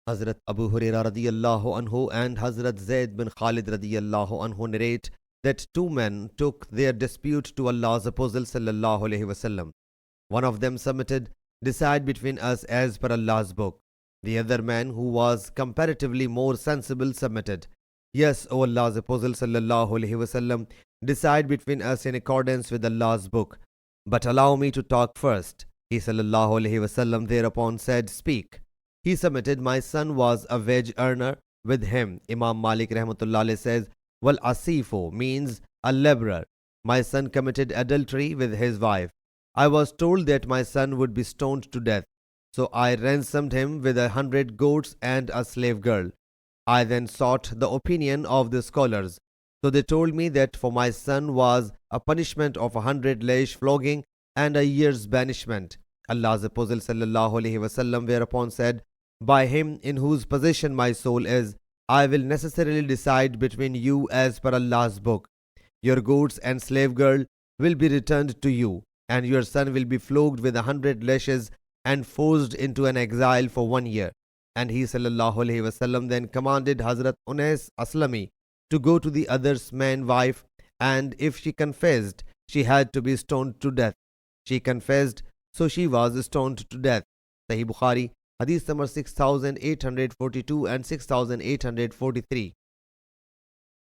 Hazrat Abu Hurairah radiyallahu anhu and Hazrat Zayd bin Khalid radiyallahu anhu narrate that two men took their dispute to Allah's Apostle sallallahu alaihi wasallam. One of them submitted, "Decide between us as per Allah's book." The other man, who was comparatively more sensible, submitted, "Yes, O Allah's Apostle sallallahu alaihi wasallam, decide between us in accordance with Allah's book. But allow me to talk first." He sallallahu alaihi wasallam thereupon said, "Speak." He submitted, "My son was a wage earner with him." Imam Malik rahmatullah alayhi says, "Wal asifo" means a laborer. "My son committed adultery with his wife. I was told that my son would be stoned to death. So I ransomed him with 100 goats and a slave girl. I then sought the opinion of the scholars. So they told me that for my son was a punishment of 100 lash flogging and a year's banishment." Allah's Apostle sallallahu alaihi wasallam thereupon said, "By him in whose possession my soul is, I will necessarily decide between you as per Allah's book. Your goats and slave girl will be returned to you, and your son will be flogged with 100 lashes and forced into an exile for 1 year." And he sallallahu alaihi wasallam then commanded Hazrat Unes Aslami to go to the other's man wife, and if she confessed, she had to be stoned to death. She confessed, so she was stoned to death. Sahih Bukhari, Hadith number 6842 and 6843.